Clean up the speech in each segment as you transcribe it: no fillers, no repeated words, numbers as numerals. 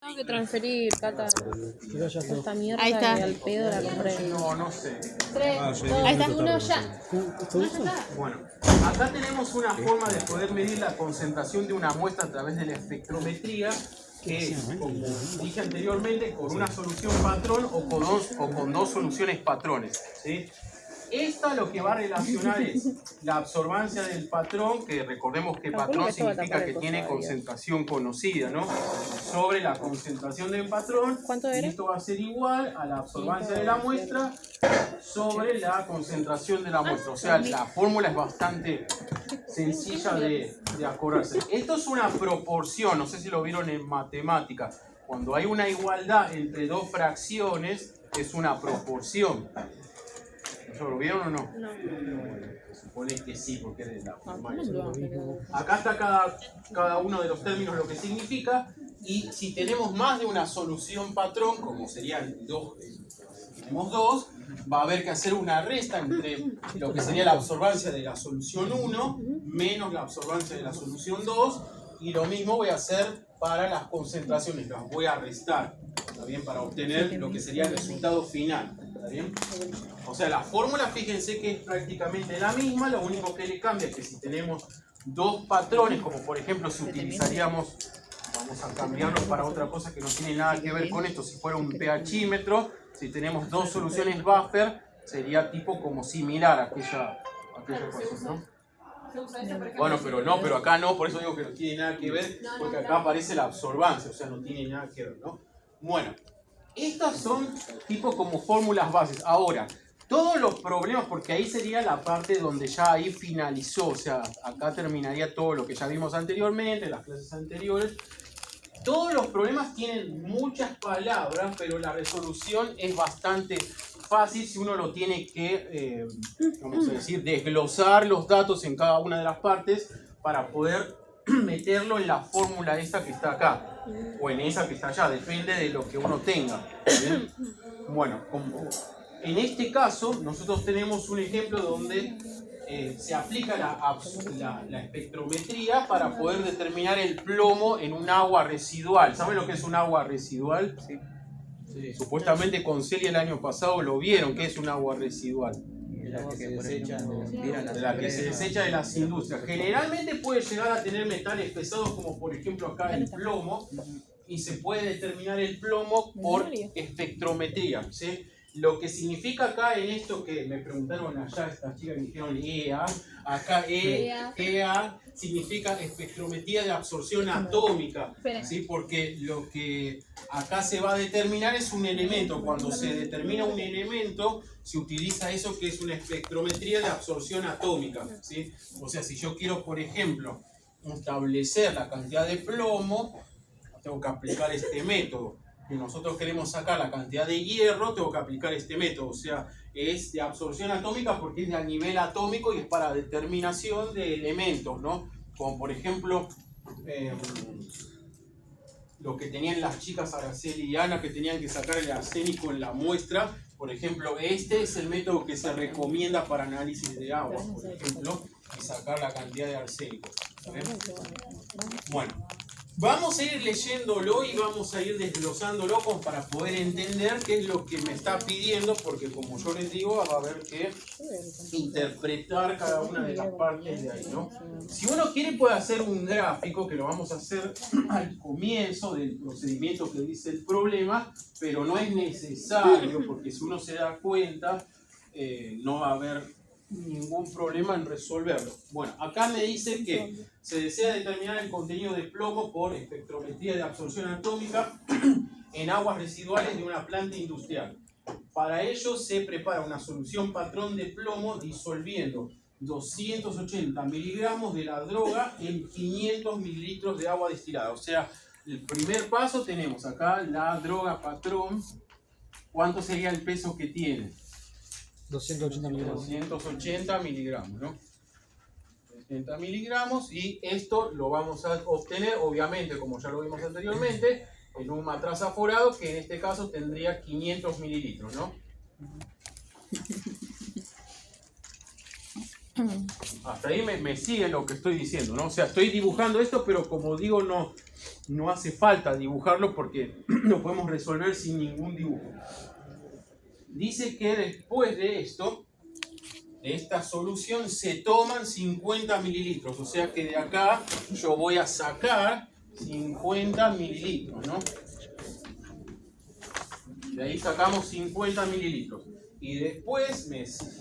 Tengo que transferir, Cata. Esta mierda Ahí está. y al pedo la compré. No sé. 3, Ahí está. 2, 1, ya. Bueno, acá tenemos una forma de poder medir la concentración de una muestra a través de la espectrometría, que es, como dije anteriormente, con una solución patrón o con dos soluciones patrones, ¿sí? Esta lo que va a relacionar es la absorbancia del patrón, que recordemos que patrón significa que tiene concentración conocida, ¿no? Sobre la concentración del patrón, y esto va a ser igual a la absorbancia de la muestra sobre la concentración de la muestra. O sea, la fórmula es bastante sencilla de acordarse. Esto es una proporción, no sé si lo vieron en matemáticas. Cuando hay una igualdad entre dos fracciones, es una proporción. ¿Lo vieron o no? No. Se supone que sí, porque es de la forma. Acá está cada uno de los términos lo que significa, y si tenemos más de una solución patrón, como serían dos, tenemos dos, va a haber que hacer una resta entre lo que sería la absorbancia de la solución 1 menos la absorbancia de la solución 2, y lo mismo voy a hacer para las concentraciones, las voy a restar, ¿está bien? Para obtener lo que sería el resultado final, ¿está bien? O sea, la fórmula, fíjense que es prácticamente la misma, lo único que le cambia es que si tenemos dos patrones, como por ejemplo si utilizaríamos, vamos a cambiarlo para otra cosa que no tiene nada que ver con esto, si fuera un pHímetro, si tenemos dos soluciones buffer, sería tipo como similar a aquella cosa, ¿no? Bueno, pero acá no, por eso digo que no tiene nada que ver, porque acá aparece la absorbancia, o sea, no tiene nada que ver, ¿no? Bueno, estas son tipo como fórmulas bases. Ahora, todos los problemas, porque ahí sería la parte donde ya ahí finalizó, o sea, acá terminaría todo lo que ya vimos anteriormente, las clases anteriores. Todos los problemas tienen muchas palabras, pero la resolución es bastante fácil si uno lo tiene que, vamos a decir, desglosar los datos en cada una de las partes para poder meterlo en la fórmula esta que está acá, o en esa que está allá, depende de lo que uno tenga. ¿Bien? Bueno, en este caso nosotros tenemos un ejemplo donde se aplica la espectrometría para poder determinar el plomo en un agua residual. ¿Saben lo que es un agua residual? Sí. Sí. Supuestamente con Celia el año pasado lo vieron, que es un agua residual. De la que se desecha de las industrias. Generalmente puede llegar a tener metales pesados, como por ejemplo acá el plomo, y se puede determinar el plomo por espectrometría, ¿sí? Lo que significa acá en esto que me preguntaron allá estas chicas, me dijeron EA, acá EA significa espectrometría de absorción atómica, ¿sí? Porque lo que acá se va a determinar es un elemento. Cuando se determina un elemento, se utiliza eso que es una espectrometría de absorción atómica, ¿sí? O sea, si yo quiero, por ejemplo, establecer la cantidad de plomo, tengo que aplicar este método. Si nosotros queremos sacar la cantidad de hierro, tengo que aplicar este método. O sea, es de absorción atómica porque es de a nivel atómico y es para determinación de elementos, ¿no? Como por ejemplo, lo que tenían las chicas Araceli y Ana, que tenían que sacar el arsénico en la muestra. Por ejemplo, este es el método que se recomienda para análisis de agua, por ejemplo, y sacar la cantidad de arsénico. ¿Saben? Bueno. Vamos a ir leyéndolo y vamos a ir desglosándolo para poder entender qué es lo que me está pidiendo, porque como yo les digo, va a haber que interpretar cada una de las partes de ahí, ¿no? Si uno quiere puede hacer un gráfico, que lo vamos a hacer al comienzo del procedimiento que dice el problema, pero no es necesario, porque si uno se da cuenta, no va a haber ningún problema en resolverlo. Bueno, acá me dice que se desea determinar el contenido de plomo por espectrometría de absorción atómica en aguas residuales de una planta industrial. Para ello se prepara una solución patrón de plomo disolviendo 280 miligramos de la droga en 500 mililitros de agua destilada. O sea, el primer paso tenemos acá la droga patrón. ¿Cuánto sería el peso que tiene? 280 miligramos. 280 miligramos, ¿no? 280 miligramos, y esto lo vamos a obtener, obviamente, como ya lo vimos anteriormente, en un matraz aforado, que en este caso tendría 500 mililitros, ¿no? Hasta ahí me sigue lo que estoy diciendo, ¿no? O sea, estoy dibujando esto, pero como digo, no hace falta dibujarlo porque lo podemos resolver sin ningún dibujo. Dice que después de esto, de esta solución, se toman 50 mililitros. O sea que de acá yo voy a sacar 50 mililitros, ¿no? De ahí sacamos 50 mililitros. Y después,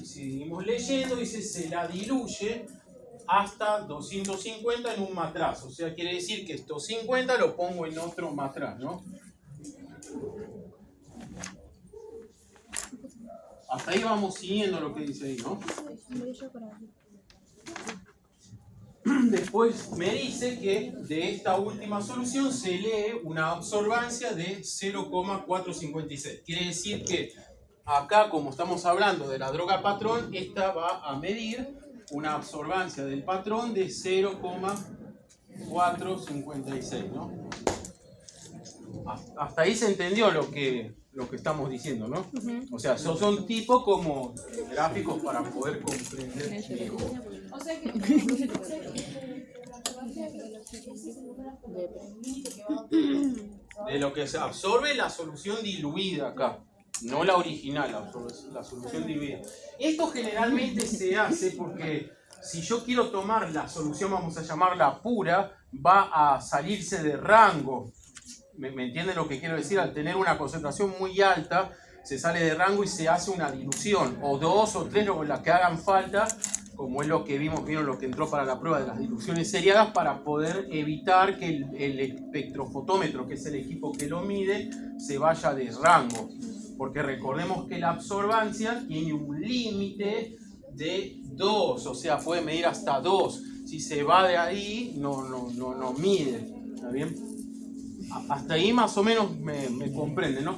seguimos leyendo, dice, se la diluye hasta 250 en un matraz. O sea, quiere decir que estos 50 lo pongo en otro matraz, ¿no? Hasta ahí vamos siguiendo lo que dice ahí, ¿no? Después me dice que de esta última solución se lee una absorbancia de 0,456. Quiere decir que acá, como estamos hablando de la droga patrón, esta va a medir una absorbancia del patrón de 0,456, ¿no? Hasta ahí se entendió lo que estamos diciendo, ¿no? O sea, son tipos como gráficos para poder comprender mejor. O sea que De lo que se absorbe la solución diluida acá, no la original, la solución diluida. Esto generalmente se hace porque si yo quiero tomar la solución, vamos a llamarla pura, va a salirse de rango. ¿Me entienden lo que quiero decir? Al tener una concentración muy alta, se sale de rango y se hace una dilución, o 2 o 3, o las que hagan falta, como es lo que vieron lo que entró para la prueba de las diluciones seriadas, para poder evitar que el espectrofotómetro, que es el equipo que lo mide, se vaya de rango. Porque recordemos que la absorbancia tiene un límite de 2, o sea, puede medir hasta 2. Si se va de ahí, no mide. ¿Está bien? Hasta ahí más o menos me comprende, ¿no?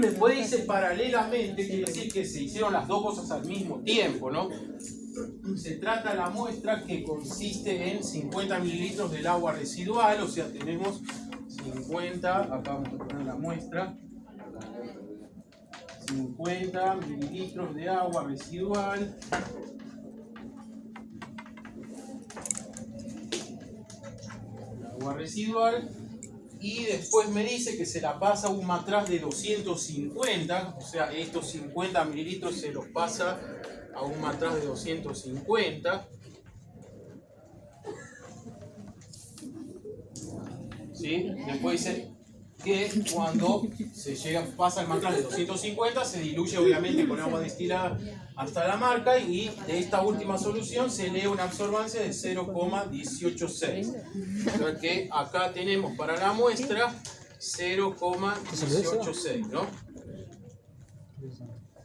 Después dice paralelamente, quiere decir que se hicieron las dos cosas al mismo tiempo, ¿no? Se trata la muestra que consiste en 50 mililitros del agua residual, o sea, tenemos 50, acá vamos a poner la muestra, 50 mililitros de agua residual. Agua residual. Y después me dice que se la pasa a un matraz de 250, o sea, estos 50 mililitros se los pasa a un matraz de 250. ¿Sí? Después dice que cuando pasa el matraz de 250, se diluye obviamente con agua destilada hasta la marca, y de esta última solución se lee una absorbancia de 0,186. O sea que acá tenemos para la muestra 0,186, ¿no?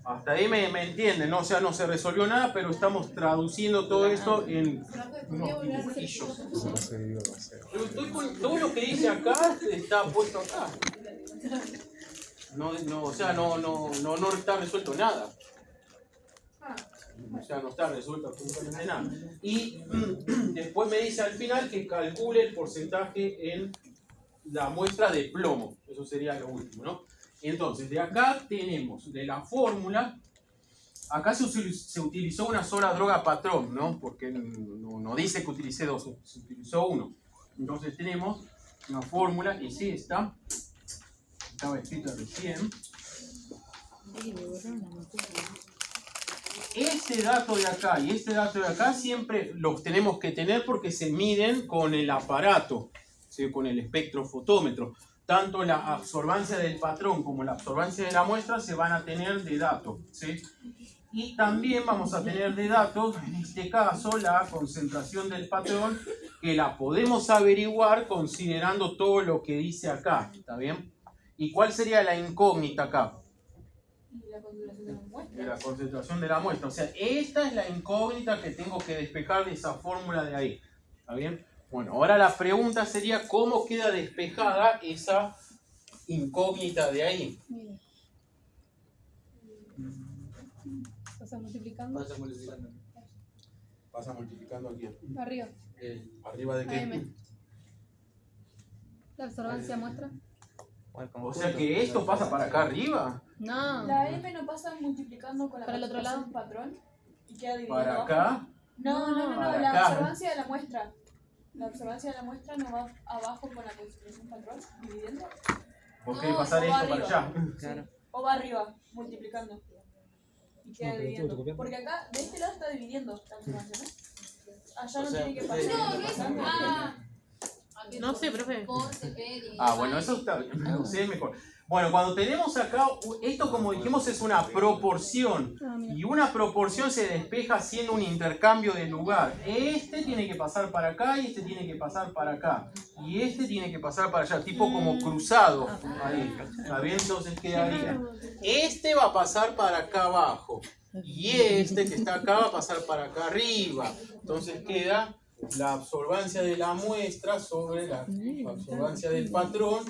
Hasta ahí me entienden, ¿no? O sea, no se resolvió nada, pero estamos traduciendo todo esto en unos dibujillos. Pero todo lo que dice acá está puesto acá. O sea, no está resuelto nada. O sea, no está resuelto absolutamente nada. Y después me dice al final que calcule el porcentaje en la muestra de plomo. Eso sería lo último, ¿no? Entonces, de acá tenemos, de la fórmula, acá se utilizó una sola droga patrón, ¿no? Porque no dice que utilicé dos, se utilizó uno. Entonces tenemos una fórmula, es esta, estaba escrita recién. Este dato de acá y este dato de acá siempre los tenemos que tener porque se miden con el aparato, ¿sí? Con el espectrofotómetro. Tanto la absorbancia del patrón como la absorbancia de la muestra se van a tener de dato, ¿sí? Y también vamos a tener de datos, en este caso, la concentración del patrón, que la podemos averiguar considerando todo lo que dice acá, ¿está bien? ¿Y cuál sería la incógnita acá? La concentración de la muestra. La concentración de la muestra. O sea, esta es la incógnita que tengo que despejar de esa fórmula de ahí. ¿Está bien? Bueno, ahora la pregunta sería cómo queda despejada esa incógnita de ahí. Mira. Pasa multiplicando. Pasa multiplicando aquí. Arriba. ¿Arriba de qué? AM. La absorbancia muestra. O sea que esto pasa para acá arriba. No. La M no pasa multiplicando con la Para el otro lado. concentración patrón y queda dividido Para abajo. acá. No, Para la acá. observancia de la muestra. La observancia de la muestra no va abajo con la concentración patrón, dividiendo. ¿Por qué No, pasar no va esto para arriba. allá? Claro. O va arriba, multiplicando. Y queda No, pero dividiendo. tú copiando. Porque acá, de este lado está dividiendo la observancia, ¿no? Allá O no sea, tiene que pasar. ustedes No, tienen que no es. pasar. No sé, profe. Bueno, eso está bien. Ustedes mejor. Bueno, cuando tenemos acá, esto como dijimos es una proporción. Y una proporción se despeja haciendo un intercambio de lugar. Este tiene que pasar para acá y este tiene que pasar para acá. Y este tiene que pasar para allá, tipo como cruzado. Ahí. ¿Está bien? Entonces quedaría. Este va a pasar para acá abajo. Y este que está acá va a pasar para acá arriba. Entonces queda la absorbancia de la muestra sobre la absorbancia del patrón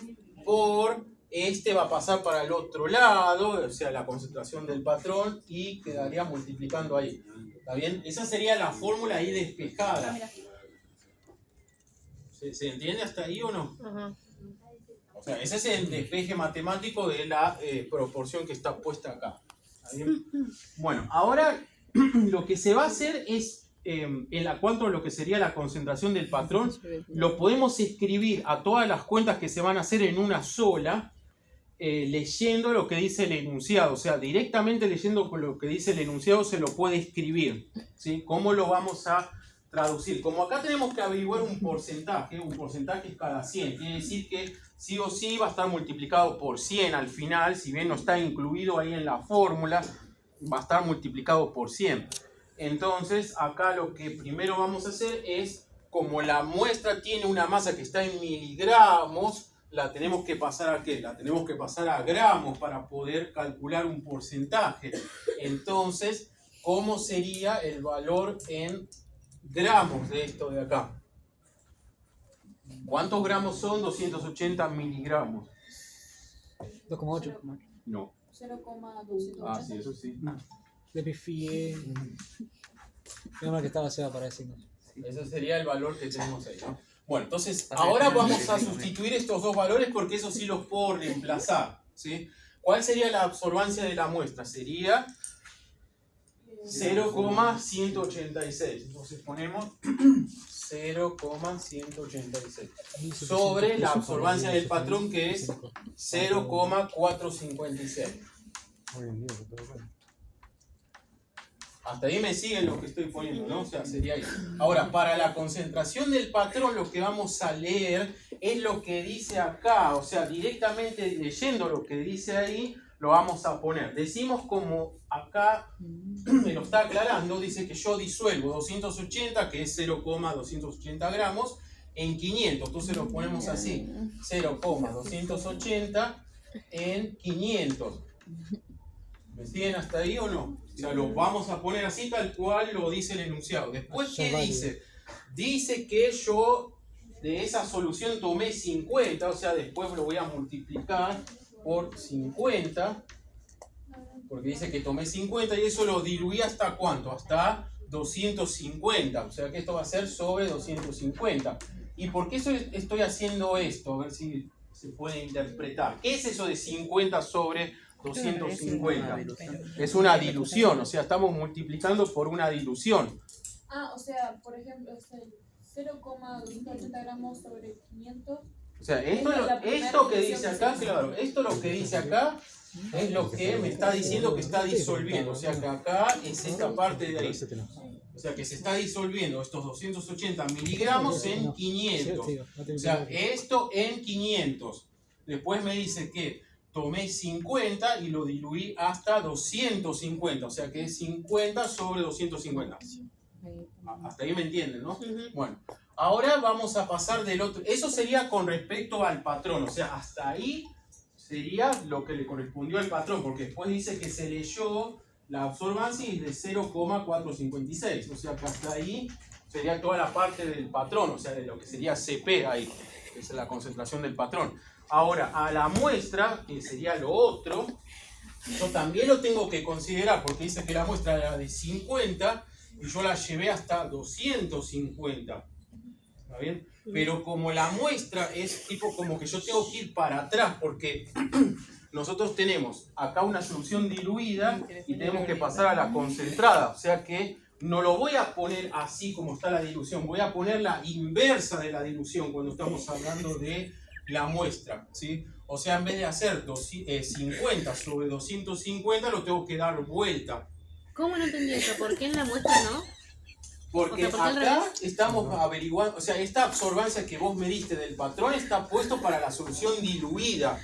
por este va a pasar para el otro lado, o sea, la concentración del patrón y quedaría multiplicando ahí. ¿Está bien? Esa sería la fórmula ahí despejada. ¿Se entiende hasta ahí o no? Ajá. O sea, ese es el despeje matemático de la proporción que está puesta acá. ¿Está bien? Bueno, ahora lo que se va a hacer es, en cuanto a lo que sería la concentración del patrón, lo podemos escribir a todas las cuentas que se van a hacer en una sola, leyendo lo que dice el enunciado. O sea, directamente leyendo lo que dice el enunciado se lo puede escribir. ¿Sí? ¿Cómo lo vamos a traducir? Como acá tenemos que averiguar un porcentaje es cada 100. Quiere decir que sí o sí va a estar multiplicado por 100 al final, si bien no está incluido ahí en la fórmula, va a estar multiplicado por 100. Entonces, acá lo que primero vamos a hacer es, como la muestra tiene una masa que está en miligramos, la tenemos que pasar a ¿qué? La tenemos que pasar a gramos para poder calcular un porcentaje. Entonces, ¿cómo sería el valor en gramos de esto de acá? ¿Cuántos gramos son 280 miligramos? 2,8. No. 0,280. Ah, sí, eso sí. Le pifié. Menos mal que estaba Seba para decirnos. Ese sería el valor que tenemos ahí, ¿no? Bueno, entonces ahora vamos a sustituir estos dos valores porque esos sí los puedo reemplazar, ¿sí? ¿Cuál sería la absorbancia de la muestra? Sería 0,186. Entonces ponemos 0,186 sobre la absorbancia del patrón que es 0,456. Hasta ahí me siguen lo que estoy poniendo, ¿no? O sea, sería ahí. Ahora, para la concentración del patrón, lo que vamos a leer es lo que dice acá. O sea, directamente leyendo lo que dice ahí, lo vamos a poner. Decimos como acá me lo está aclarando, dice que yo disuelvo 280, que es 0,280 gramos, en 500. Entonces lo ponemos así, 0,280 en 500. ¿Me siguen hasta ahí o no? O sea, lo vamos a poner así tal cual lo dice el enunciado. Después, ¿qué dice? Dice que yo de esa solución tomé 50, o sea, después lo voy a multiplicar por 50, porque dice que tomé 50 y eso lo diluí hasta ¿cuánto? Hasta 250, o sea que esto va a ser sobre 250. ¿Y por qué estoy haciendo esto? A ver si se puede interpretar. ¿Qué es eso de 50 sobre 250? Es una dilución, o sea, estamos multiplicando por una dilución. Ah, o sea, por ejemplo, es el 0,280 gramos sobre 500. O sea, esto que dice acá, claro, esto lo que dice acá es lo que me está diciendo que está disolviendo. O sea, que acá es esta parte de ahí. O sea, que se está disolviendo estos 280 miligramos en 500. O sea, esto en 500. Después me dice que tomé 50 y lo diluí hasta 250. O sea, que es 50 sobre 250. Hasta ahí me entienden, ¿no? Bueno, ahora vamos a pasar del otro. Eso sería con respecto al patrón. O sea, hasta ahí sería lo que le correspondió al patrón. Porque después dice que se leyó la absorbancia y es de 0,456. O sea, que hasta ahí sería toda la parte del patrón. O sea, de lo que sería CP ahí. Que es la concentración del patrón. Ahora, a la muestra, que sería lo otro, yo también lo tengo que considerar. Porque dice que la muestra era de 50 y yo la llevé hasta 250. ¿Está bien? Pero como la muestra es tipo como que yo tengo que ir para atrás porque nosotros tenemos acá una solución diluida y tenemos que pasar a la concentrada. O sea que no lo voy a poner así como está la dilución, voy a poner la inversa de la dilución cuando estamos hablando de la muestra, ¿sí? O sea, en vez de hacer 50 sobre 250, lo tengo que dar vuelta. ¿Cómo no entendí eso? ¿Por qué en la muestra no? Porque O sea, ¿por qué al acá revés? estamos averiguando, o sea, esta absorbancia que vos mediste del patrón está puesto para la solución diluida.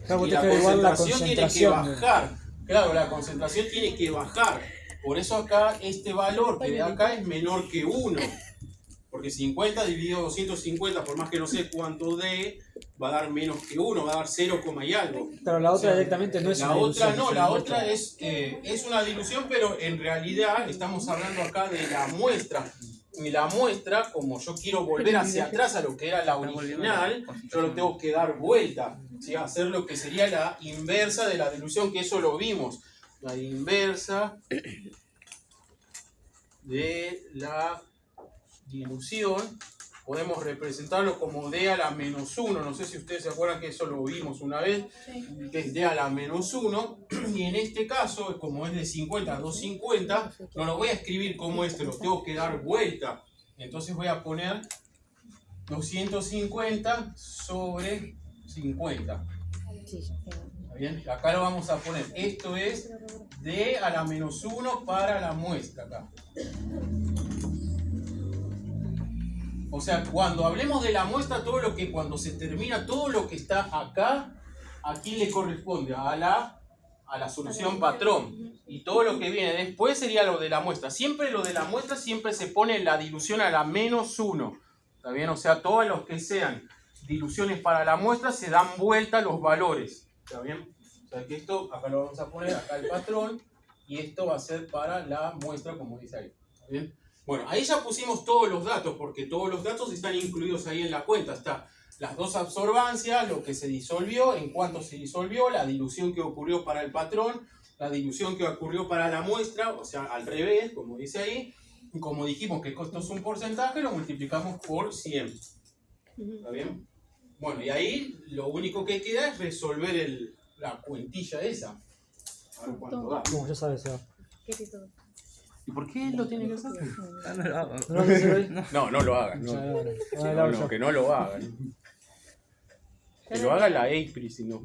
Claro, Y vos la tenés que igual la concentración tiene que concentración. bajar. Claro, la concentración tiene que bajar. Por eso acá este valor que de acá es menor que 1. Porque 50 dividido 250, por más que no sé cuánto dé, va a dar menos que 1, va a dar 0, y algo. Pero la O otra sea, directamente no es la una otra dilución, no, es la una otra muestra. es una dilución, pero en realidad estamos hablando acá de la muestra. Y la muestra, como yo quiero volver hacia atrás a lo que era la original, yo lo tengo que dar vuelta, ¿sí? Hacer lo que sería la inversa de la dilución, que eso lo vimos. La inversa de la dilución, podemos representarlo como d a la menos 1. No sé si ustedes se acuerdan que eso lo vimos una vez, que es d a la menos 1. Y en este caso, como es de 50 a 250, no lo voy a escribir como este, lo tengo que dar vuelta. Entonces voy a poner 250 sobre 50. ¿Está bien? Acá lo vamos a poner. Esto es d a la menos 1 para la muestra acá. O sea, cuando hablemos de la muestra, cuando se termina todo lo que está acá, ¿a quién le corresponde? A la solución patrón. Y todo lo que viene después sería lo de la muestra. Siempre lo de la muestra siempre se pone en la dilución a la menos 1. ¿Está bien? O sea, todos los que sean diluciones para la muestra se dan vuelta los valores. ¿Está bien? O sea que esto, acá lo vamos a poner, acá el patrón, y esto va a ser para la muestra, como dice ahí. ¿Está bien? Bueno, ahí ya pusimos todos los datos, porque todos los datos están incluidos ahí en la cuenta. Está las dos absorbancias, lo que se disolvió, en cuánto se disolvió, la dilución que ocurrió para el patrón, la dilución que ocurrió para la muestra, o sea, al revés, como dice ahí. Y como dijimos que esto es un porcentaje, lo multiplicamos por 100. ¿Está bien? Bueno, y ahí lo único que queda es resolver la cuentilla esa. A ver cuánto da. Como ya sabes, Seba. ¿Qué es todo? ¿Y por qué lo tiene que hacer? ¿No lo vas a hacer hoy? No lo hagan. Ya, No. bueno. Sí, Ahora lo hago yo. que no lo hagan. Que lo haga la April, si no.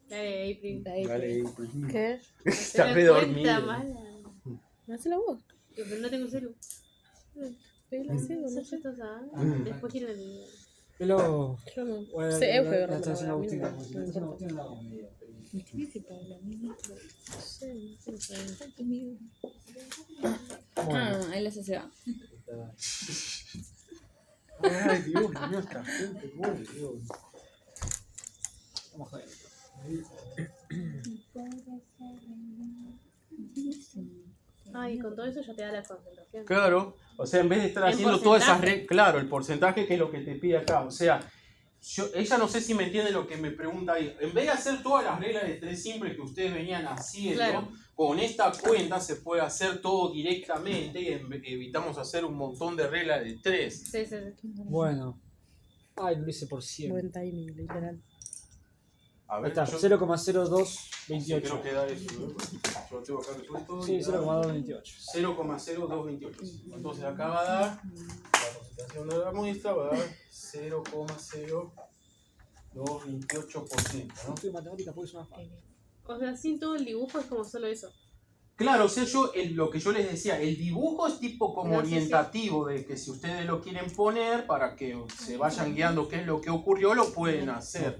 Dale, April. Dale, April. ¿Qué? Está Hacé re la dormido. cuenta mala. Hacela vos. Pero no tengo celu. Pedile así, no Eso sé. ya está. Después quiero el... Pero. Yo no. Bueno, Sí, la pero está haciendo a mí Agustín. no Agustín, me Agustín, importa. Agustín, la hago media. ¿Qué Paula? No sé, no sé. Bueno, Ah, él es ese. Ay, Dios mío, esta gente, por Dios. vamos a ver. Ah, y con todo eso ya te da la concentración. Claro, o sea, en vez de estar ¿En haciendo todas esas porcentaje? reglas, claro, el porcentaje que es lo que te pide acá, o sea, ella no sé si me entiende lo que me pregunta ahí. En vez de hacer todas las reglas de 3 simples que ustedes venían haciendo, Claro. con esta cuenta se puede hacer todo directamente y evitamos hacer un montón de reglas de 3. Sí, sí, sí. Bueno. Ay, lo hice por 100. Buen timing, literal. A Ahí ver, está, yo 0,0228. creo que da eso, ¿no? Yo lo tengo acá resuelto. Sí, y da 0,228. 0,0228. Entonces acá va a dar, la concentración de la muestra va a dar 0,0228%, ¿no? Estoy en matemáticas porque es una fácil. O sea, sin todo el dibujo es como solo eso. Claro, o sea, lo que yo les decía, el dibujo es tipo como No, sí, sí. orientativo, de que si ustedes lo quieren poner para que se vayan guiando qué es lo que ocurrió, lo pueden hacer.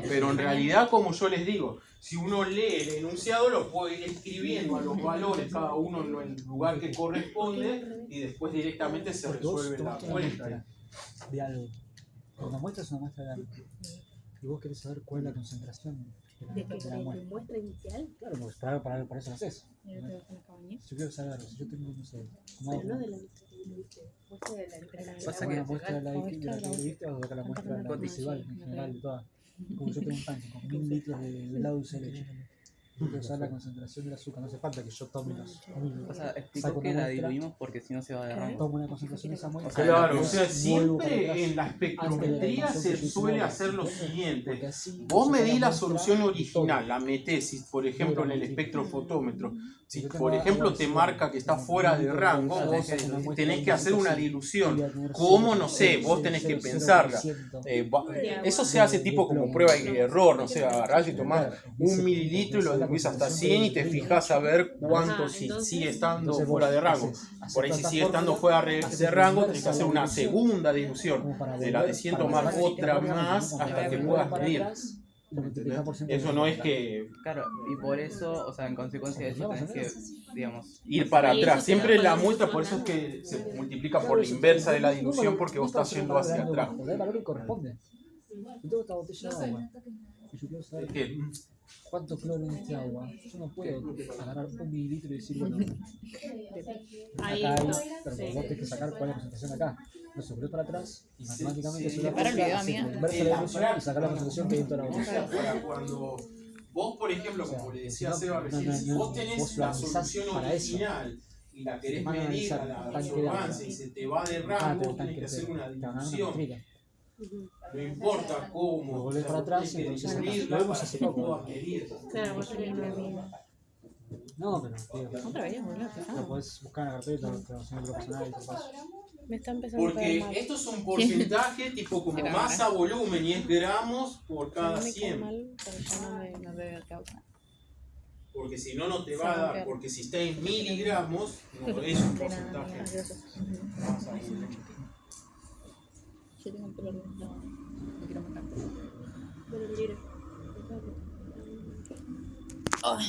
Pero en realidad, como yo les digo, si uno lee el enunciado, lo puede ir escribiendo a los valores, cada uno en el lugar que corresponde, y después directamente se Porque vos resuelve la tomaste una cuenta. muestra de algo. Una muestra es una muestra de algo. Y vos querés saber cuál es la concentración ¿De qué? de la ¿De muestra. muestra inicial? Claro, porque para eso lo haces. Si yo quiero saber, si yo tengo, no sé, como Pero no de la muestra de la Pasa una que- muestra de la que viste o sacar la muestra de la festival en general de todas. Como yo tengo un tanque con 1000 litros de helado dulce de leche. Tengo que usar la concentración del azúcar, no hace falta que yo tome los O sea, explicó saco que una la muestra, diluimos porque si no se va de rango. tomo una concentración de esa muestra. Claro, o sea, vuelvo para siempre atrás en la antes de la espectrometría ecuación se que yo hice suele ahora, hacer lo ¿entendés? siguiente. Porque así Vos yo saco medís la muestra solución y todo. original, la metés, por ejemplo, en el espectrofotómetro. Si, Yo tengo por ejemplo, te aversión, marca que está fuera de rango, Claro, vos tenés que hacer una muestra tenés de que hacer una 1%, dilución. voy a tener ¿Cómo? 0,0, No sé, vos tenés que 0,000%. pensarla. Eso se hace tipo como prueba y error, no sé, agarrás y tomás 1 mililitro y lo diluís hasta 100 y te fijás a ver cuánto si sigue estando Entonces fuera vos de rango. haces Por ahí si esta sigue estando fórmula, fuera haces de la rango, inversa tenés que hacer de la una dilución, segunda dilución. como para De la de volver, 100 para tomás volver otra rápidamente, más como hasta para que volver puedas para medir. atrás, lo multiplicás por 100. Eso no es que Claro, y por eso, o sea, en consecuencia de eso tenés que, digamos, ir para Y eso atrás. se Siempre lo la podemos muestra, por eso es que se multiplica por la inversa de la dilución porque vos estás yendo hacia atrás. El valor que corresponde. Yo tengo esta botella de agua. Y yo quiero saber Es que, cuánto cloro en este agua. Yo no puedo agarrar 1 mililitro y decir, bueno, Ahí acá hay, está. pero Sí. vos tenés que sacar cuál es la concentración acá. Lo sobré para atrás y matemáticamente sí. eso la Para el video, hace amiga. inversa la dilución y sacar la concentración que hay dentro de la botella. para cuando vos, por ejemplo, como le decía a Seba recién, si vos tenés vos lo la analizás solución para eso. original y la querés Van a medir a analizar la tanque de agua. absorbancia y se te va de Ah, rango, te vos tenés que hacer una te van a dar una dilución. métrica. No importa cómo, Lo volvés o sea, para vos atrás tenés y que entonces diluirla lo vemos para hace que poco. puedas medir. Claro, vos tenés que medir. No, pero digo, Otra vez, boludo, lo pesado. podés buscar en la carpeta, traducción de profesional y todo eso. Me está empezando a caer Porque mal. esto es un porcentaje tipo como Mira, masa volumen y es gramos por No cada me cae 100. mal, pero ya no me veo el causa. Porque si no, no te va a dar. Porque si está en miligramos, no es un De nada, porcentaje. amiga, gracias. Masa volumen. Yo tengo el pelo reventado. No quiero matar. Bueno, mire. Ay.